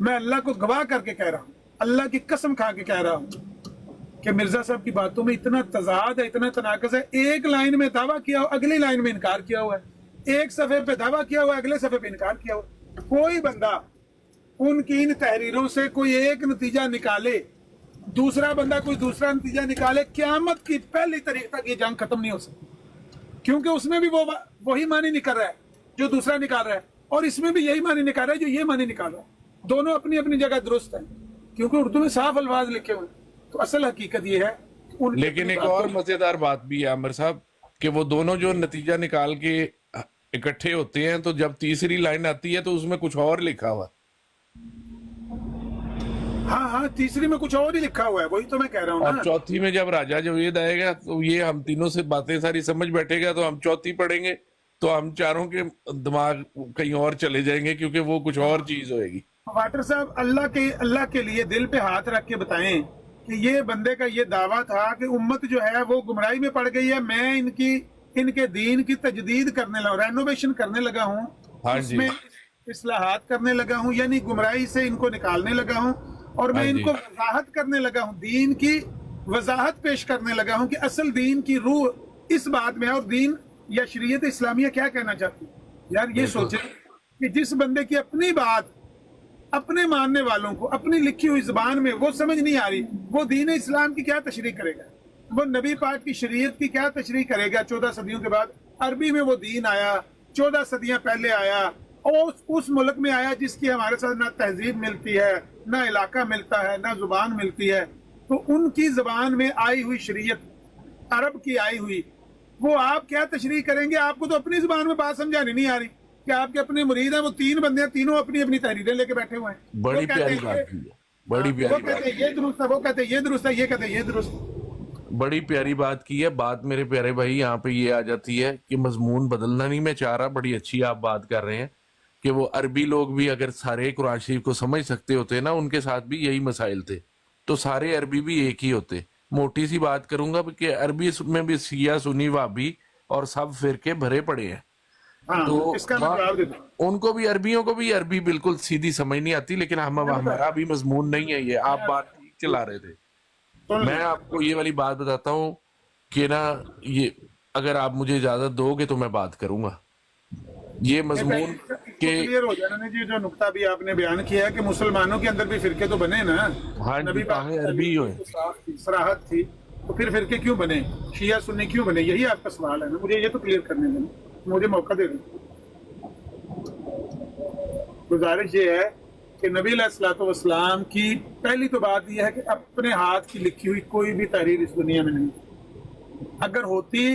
میں اللہ کو گواہ کر کے کہہ رہا ہوں، اللہ کی قسم کھا کے کہہ رہا ہوں کہ مرزا صاحب کی باتوں میں اتنا تضاد ہے، اتنا تناقض ہے، ایک لائن میں دعویٰ کیا ہو اگلی لائن میں انکار کیا ہوا ہے، ایک صفحے پہ دعویٰ کیا ہوا ہے اگلے صفحے پہ انکار کیا ہوا ہے۔ کوئی بندہ ان کی ان تحریروں سے کوئی ایک نتیجہ نکالے، دوسرا بندہ کوئی دوسرا نتیجہ نکالے، قیامت کی پہلی تاریخ تک یہ جنگ ختم نہیں ہو سکتی، کیونکہ اس میں بھی وہی معنی نکل رہا ہے جو دوسرا نکال رہا ہے، اور اس میں بھی یہی معنی نکال رہا ہے جو یہ معنی نکال رہا ہے۔ دونوں اپنی اپنی جگہ درست ہیں، کیونکہ اردو میں صاف الفاظ لکھے ہوئے ہیں۔ تو اصل حقیقت یہ ہے لیکن ایک اور مزیدار بات بھی ہے عامر صاحب کہ وہ دونوں جو نتیجہ نکال کے اکٹھے ہوتے ہیں تو جب تیسری لائن آتی ہے تو اس میں کچھ اور لکھا ہوا۔ ہاں تیسری میں کچھ اور ہی لکھا ہوا ہے، وہی تو میں کہہ رہا ہوں اور نا۔ چوتھی میں جب راجہ جاوید آئے گا تو یہ ہم تینوں سے باتیں ساری سمجھ بیٹھے گا تو ہم چوتھی پڑھیں گے تو ہم چاروں کے دماغ کہیں اور چلے جائیں گے کیونکہ وہ کچھ اور چیز ہوئے گی۔ واٹر صاحب اللہ کے لیے دل پہ ہاتھ رکھ کے بتائیں کہ یہ بندے کا یہ دعویٰ تھا کہ امت جو ہے وہ گمراہی میں پڑ گئی ہے، میں ان کے دین کی تجدید کرنے لگا، رینوویشن کرنے لگا ہوں، اس میں اصلاحات کرنے لگا ہوں، یعنی گمراہی سے ان کو نکالنے لگا ہوں، اور میں ان کو وضاحت کرنے لگا ہوں، دین کی وضاحت پیش کرنے لگا ہوں کہ اصل دین کی روح اس بات میں ہے، اور دین یا شریعت اسلامیہ کیا کہنا چاہتی ہے۔ یار یہ سوچیں کہ جس بندے کی اپنی بات اپنے ماننے والوں کو اپنی لکھی ہوئی زبان میں وہ سمجھ نہیں آ رہی، وہ دین اسلام کی کیا تشریح کرے گا، وہ نبی پاک کی شریعت کی کیا تشریح کرے گا۔ 14 صدیوں کے بعد عربی میں وہ دین آیا، 14 صدیاں پہلے آیا، اور اس ملک میں آیا جس کی ہمارے ساتھ نہ تہذیب ملتی ہے، نہ علاقہ ملتا ہے، نہ زبان ملتی ہے، تو ان کی زبان میں آئی ہوئی شریعت عرب کی آئی ہوئی وہ آپ کیا تشریح کریں گے؟ آپ کو تو اپنی زبان میں بات سمجھانی نہیں آ رہی کہ آپ کے اپنے مرید ہیں، وہ 3 بندے ہیں، تینوں اپنی اپنی تحریریں لے کے بیٹھے ہوئے ہیں، بڑی پیاری بات کی ہے، بڑی پیاری بات، وہ کہتے ہیں یہ درست ہے، وہ کہتے ہیں یہ درست ہے، یہ کہتے ہیں یہ درست ہے۔ بڑی پیاری بات کی ہے۔ بات میرے پیارے بھائی یہاں پہ یہ آ جاتی ہے کہ مضمون بدلنا نہیں میں چاہ رہا، بڑی اچھی آپ بات کر رہے ہیں کہ وہ عربی لوگ بھی اگر سارے قرآن شریف کو سمجھ سکتے ہوتے نا، ان کے ساتھ بھی یہی مسائل تھے تو سارے عربی بھی ایک ہی ہوتے۔ موٹی سی بات کروں گا کہ عربی میں بھی شیعہ سنی وہابی اور سب فرقے بھرے پڑے ہیں، تو ان کو بھی عربیوں کو بھی عربی بالکل سیدھی سمجھ نہیں آتی، لیکن ہمارا بھی مضمون نہیں ہے یہ۔ آپ بات ٹھیک چلا رہے تھے۔ میں آپ کو یہ والی بات بتاتا ہوں کہ نا یہ اگر آپ مجھے اجازت دو گے تو میں بات کروں گا یہ مضمون کہ کلیئر ہو جانا جی، جو نقطہ بھی آپ نے بیان کیا ہے کہ مسلمانوں کے اندر بھی فرقے تو بنے نا، ہاں نبی پاک عربی ہوئے صراحت تھی، تو پھر فرقے کیوں بنے، شیعہ سنی کیوں بنے؟ یہی آپ کا سوال ہے نا، مجھے یہ تو کلیئر کرنے دیں، مجھے موقع دے دیں۔ گزارش یہ ہے کہ نبی علیہ الصلوۃ والسلام کی پہلی تو بات یہ ہے کہ اپنے ہاتھ کی لکھی ہوئی کوئی بھی تحریر اس دنیا میں نہیں، اگر ہوتی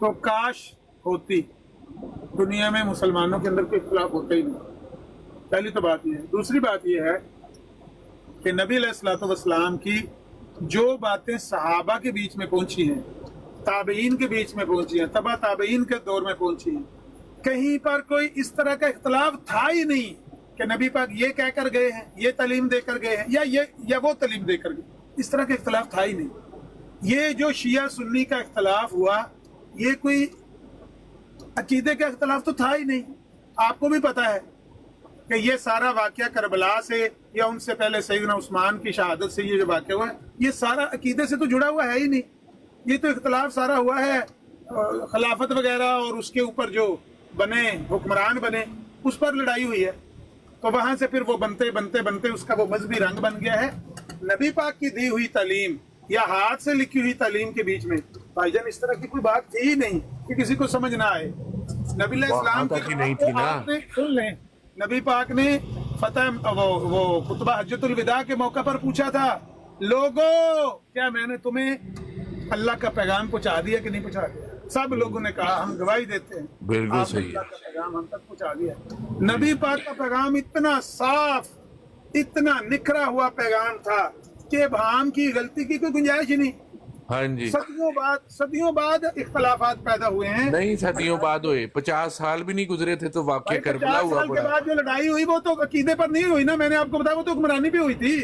تو کاش ہوتی، دنیا میں مسلمانوں کے اندر کوئی اختلاف ہوتا ہی نہیں۔ پہلی تو بات یہ ہے۔ دوسری بات یہ ہے کہ نبی علیہ الصلوۃ والسلام کی جو باتیں صحابہ کے بیچ میں پہنچی ہیں، تابعین کے بیچ میں پہنچی ہیں، تبع تابعین کے دور میں پہنچی ہیں، کہیں پر کوئی اس طرح کا اختلاف تھا ہی نہیں کہ نبی پاک یہ کہہ کر گئے ہیں، یہ تعلیم دے کر گئے ہیں، یا وہ تعلیم دے کر گئے، اس طرح کا اختلاف تھا ہی نہیں۔ یہ جو شیعہ سنی کا اختلاف ہوا، یہ کوئی عقیدے کا اختلاف تو تھا ہی نہیں۔ آپ کو بھی پتا ہے کہ یہ سارا واقعہ کربلا سے یا ان سے پہلے سیدنا عثمان کی شہادت سے یہ جو واقعہ ہوا ہے، یہ سارا عقیدے سے تو جڑا ہوا ہے ہی نہیں، یہ تو اختلاف سارا ہوا ہے خلافت وغیرہ اور اس کے اوپر جو بنے حکمران بنے اس پر لڑائی ہوئی ہے، تو وہاں سے پھر وہ بنتے بنتے بنتے اس کا وہ مذہبی رنگ بن گیا ہے۔ نبی پاک کی دی ہوئی تعلیم یا ہاتھ سے لکھی ہوئی تعلیم کے بیچ میں بھائی جان اس طرح کی کوئی بات تھی ہی نہیں کہ کسی کو سمجھ نہ آئے۔ نبی علیہ السلام کی نہیں تھی نا، سن لیں، نبی پاک نے وہ خطبہ حجۃ الوداع کے موقع پر پوچھا تھا، لوگو کیا میں نے تمہیں اللہ کا پیغام پہنچا دیا کہ نہیں پہنچا دیا؟ سب لوگوں نے کہا ہم گواہی دیتے ہیں، بالکل صحیح ہے، اللہ کا پیغام ہم تک پہنچا دیا۔ نبی پاک کا پیغام اتنا صاف، اتنا نکھرا ہوا پیغام تھا کہ ابہام کی غلطی کی کوئی گنجائش ہی نہیں۔ ہاں جی، صدیوں بعد اختلافات پیدا ہوئے ہیں، نہیں صدیوں بعد ہوئے، 50 سال بھی نہیں گزرے تھے تو واقعہ کربلا 50 ہوا سال کے پڑا۔ بعد جو لڑائی ہوئی وہ تو عقیدے پر نہیں ہوئی نا، میں نے آپ کو بتایا وہ تو حکمرانی پہ ہوئی تھی،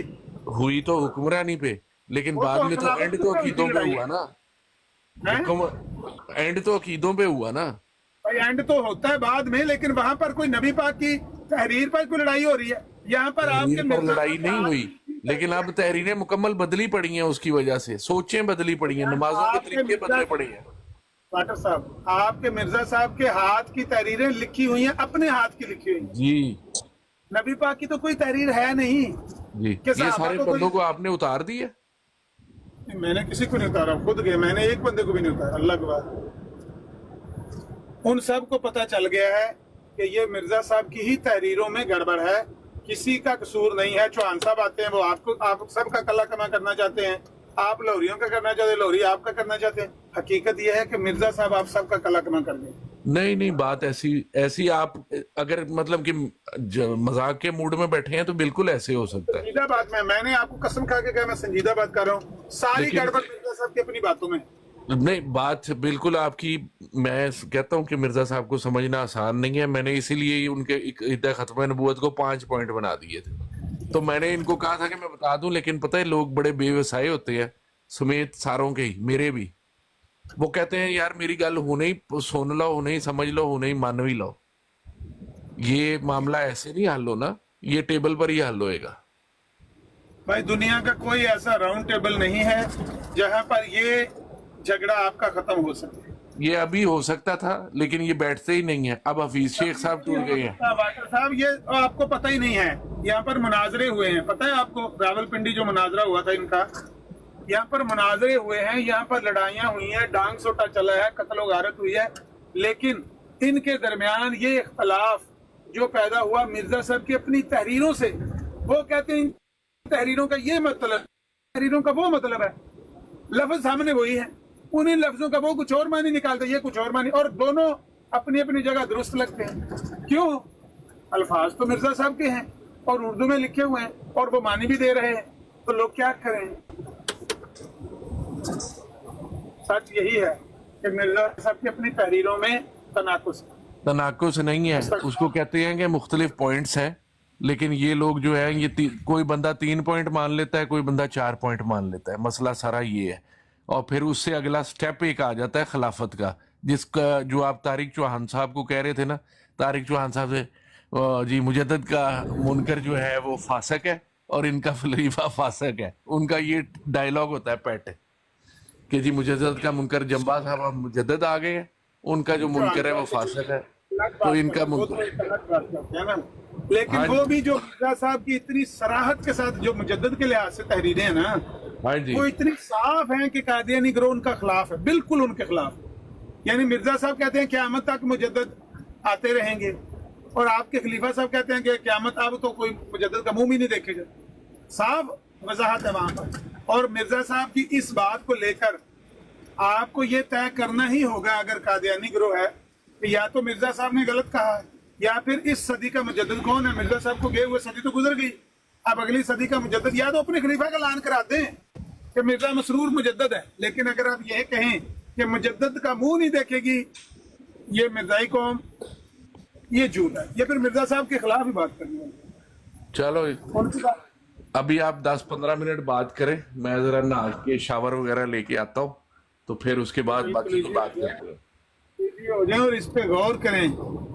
ہوئی تو حکمرانی پہ، لیکن بعد میں تو اینڈ تو عقیدوں پہ ہوا نا، اینڈ تو عقیدوں پہ ہوا نا بھائی، اینڈ تو ہوتا ہے بعد میں، لیکن وہاں پر کوئی نبی پاک کی تحریر پر کوئی لڑائی ہو رہی ہے، یہاں پر آپ کے پر لڑائی نہیں ہوئی، لیکن اب تحریریں مکمل بدلی پڑی ہیں، اس کی وجہ سے سوچیں بدلی پڑی ہیں، نمازوں کے طریقے بدلے پڑے ہیں. واٹر صاحب آپ کے مرزا صاحب کے ہاتھ کی تحریریں لکھی ہوئی ہیں، اپنے ہاتھ کی لکھی ہوئی ہیں. جی نبی پاک کی تو کوئی تحریر ہے نہیں. جی یہ سارے بندوں کو آپ نے اتار دیا. میں نے کسی کو نہیں اتارا، خود گئے، میں نے ایک بندے کو بھی نہیں اتارا، اللہ کے بعد. ان سب کو پتہ چل گیا ہے کہ یہ مرزا صاحب کی ہی تحریروں میں گڑبڑ ہے، کسی کا قصور نہیں ہے. چوہان صاحب آتے ہیں، وہ آپ سب کا کلا کما کرنا چاہتے ہیں، آپ لاہوریوں کا کرنا چاہتے ہیں، لاہوری آپ کا کرنا چاہتے ہیں. حقیقت یہ ہے کہ مرزا صاحب آپ سب کا کلا کما کر دیں. نہیں بات ایسی آپ اگر مطلب کہ مذاق کے موڈ میں بیٹھے ہیں تو بالکل ایسے ہو سکتا ہے. سنجیدہ بات میں نے آپ کو قسم کھا کے کہا، میں سنجیدہ بات کر رہا ہوں. ساری گڑبڑ مرزا صاحب کی اپنی باتوں میں. نہیں بات بالکل آپ کی، میں کہتا ہوں کہ مرزا صاحب کو سمجھنا آسان نہیں ہے. میں نے اسی لیے ان کے عقیدہ ختم نبوت کو 5 پوائنٹ بنا دیے تھے. تو میں نے ان کو کہا تھا کہ میں بتا دوں، لیکن پتہ ہے لوگ بڑے بے وسائے ہوتے ہیں، سمیت ساروں کے ہی، میرے بھی. وہ کہتے ہیں یار میری گل ہونے ہی سن لو، ہونے ہی سمجھ لو، ہونے ہی مان بھی لو. یہ معاملہ ایسے نہیں حل ہونا، یہ ٹیبل پر ہی حل ہوئے گا. بھائی دنیا کا کوئی ایسا راؤنڈ ٹیبل نہیں ہے جہاں پر یہ جھگڑا آپ کا ختم ہو سکے. یہ ابھی ہو سکتا تھا لیکن یہ بیٹھتے ہی نہیں ہیں. اب حفیظ شیخ صاحب ٹوٹ گئے ہیں. واٹر صاحب یہ آپ کو پتہ ہی نہیں ہے، یہاں پر مناظرے ہوئے ہیں. پتہ ہے آپ کو راول پنڈی جو مناظرہ ہوا تھا ان کا، یہاں پر مناظرے ہوئے ہیں، یہاں پر لڑائیاں ہوئی ہیں، ڈانگ سوٹا چلا ہے، قتل و غارت ہوئی ہے. لیکن ان کے درمیان یہ اختلاف جو پیدا ہوا مرزا صاحب کی اپنی تحریروں سے. وہ کہتے ہیں تحریروں کا یہ مطلب، تحریروں کا وہ مطلب ہے، لفظ سامنے وہی ہے، انہیں لفظوں کا وہ کچھ اور معنی نکالتے، یہ کچھ اور معنی، اور دونوں اپنی اپنی جگہ درست لگتے ہیں. کیوں؟ الفاظ تو مرزا صاحب کے ہیں اور اردو میں لکھے ہوئے ہیں اور وہ معنی بھی دے رہے ہیں. تو لوگ کیا کریں؟ سچ یہی ہے کہ مرزا صاحب کی اپنی تحریروں میں تناقض نہیں ہے. اس کو کہتے ہیں کہ مختلف پوائنٹس ہیں، لیکن یہ لوگ جو ہے یہ کوئی بندہ 3 پوائنٹ مان لیتا ہے، کوئی بندہ 4 پوائنٹ مان لیتا ہے. مسئلہ سارا یہ ہے. اور پھر اس سے اگلا سٹیپ ایک آ جاتا ہے خلافت کا، جس کا جو آپ طارق چوہان صاحب کو کہہ رہے تھے نا. طارق چوہان صاحب سے جی مجدد کا منکر جو ہے وہ فاسق ہے اور ان کا خلیفہ فاسق ہے. ان کا یہ ڈائلاگ ہوتا ہے پیٹ کہ جی مجدد کا منکر جنبا صاحب اب مجدد آ گئے ہیں، ان کا جو منکر ہے وہ فاسق ہے، تو ان کا منکر. لیکن وہ بھی جو مرزا صاحب کی اتنی صراحت کے ساتھ جو مجدد کے لحاظ سے تحریریں ہیں نا، وہ اتنی صاف ہیں کہ قادیانی گروہ ان کا خلاف ہے، بالکل ان کے خلاف. یعنی مرزا صاحب کہتے ہیں قیامت تک مجدد آتے رہیں گے، اور آپ کے خلیفہ صاحب کہتے ہیں کہ قیامت اب تو کوئی مجدد کا منہ بھی نہیں دیکھے گا. صاف وضاحت ہے وہاں پر. اور مرزا صاحب کی اس بات کو لے کر آپ کو یہ طے کرنا ہی ہوگا اگر قادیانی گروہ ہے کہ یا تو مرزا صاحب نے غلط کہا ہے یا پھر اس صدی کا مجدد کون ہے. مرزا صاحب کو گئے ہوئے صدی تو گزر گئی، اب اگلی صدی کا مجدد یا تو اپنے خلیفہ کا اعلان کراتے ہیں کہ مرزا مسرور مجدد ہے. لیکن اگر آپ یہ کہیں کہ مجدد کا منہ نہیں دیکھے گی یہ مرزائی قوم، یہ جھوٹ ہے. یہ پھر مرزا صاحب کے خلاف ہی بات کرنی ہے. چلو ابھی آپ 10-15 منٹ بات کریں، میں ذرا نہا کے شاور وغیرہ لے کے آتا ہوں، تو پھر اس کے بعد باقی کی بات کرتے ہیں. ہو جائیں اور اس پہ غور کریں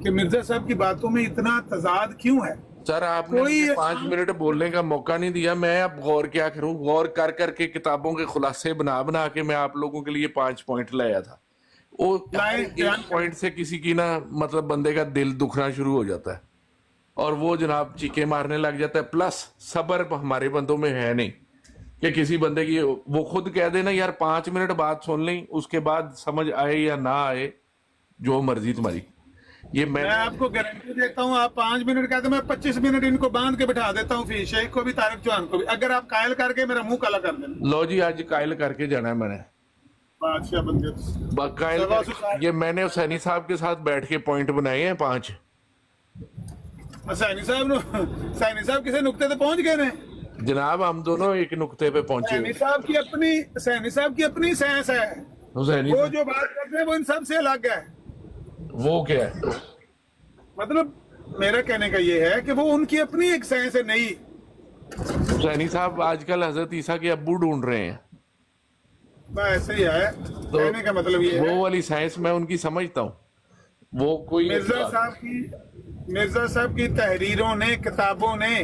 کہ مرزا صاحب کی باتوں میں اتنا تضاد کیوں ہے. سر آپ نے 5 منٹ بولنے کا موقع نہیں دیا. میں اب غور کیا کروں؟ غور کر کر کے کتابوں کے خلاصے بنا کے میں آپ لوگوں کے لیے 5 پوائنٹ لایا تھا. وہ ایک پوائنٹ سے کسی کی نا مطلب بندے کا دل دکھنا شروع ہو جاتا ہے اور وہ جناب چیخیں مارنے لگ جاتا ہے. پلس صبر ہمارے بندوں میں ہے نہیں کہ کسی بندے کی وہ خود کہہ دے نا یار 5 منٹ بات سن لیں، اس کے بعد سمجھ آئے یا نہ آئے جو مرضی تمہاری. یہ میں آپ کو گارنٹی دیتا ہوں، آپ 5 منٹ کہتے ہیں، میں 25 منٹ ان کو باندھ کے بٹھا دیتا ہوں، فی شیخ کو بھی طارق چوہان کو بھی، اگر آپ قائل کر کے میرا منہ کالا کر دینا. لو جی آج قائل کر کے جانا ہے میں نے. بادشاہ بندے قائل یہ میں نے حسینی صاحب کے ساتھ بیٹھ کے پوائنٹ بنائے ہیں 5. حسینی صاحب کسی نقطے پہ پہنچ گئے نا جناب. ہم دونوں ایک نقطے پہ پہنچے. حسینی صاحب کی اپنی سینس ہے. وہ جو بات کرتے ہیں وہ ان سب سے الگ ہے. وہ کیا ہے؟ مطلب میرا کہنے کا یہ ہے کہ وہ ان کی اپنی ایک سینس ہے. نہیں حسینی صاحب آج کل حضرت عیسیٰ کے ابو ڈھونڈ رہے ہیں. ایسے ہی ہے کہنے کا مطلب یہ ہے. وہ والی سائنس میں ان کی سمجھتا ہوں. وہ کوئی مرزا صاحب کی تحریروں نے، کتابوں نے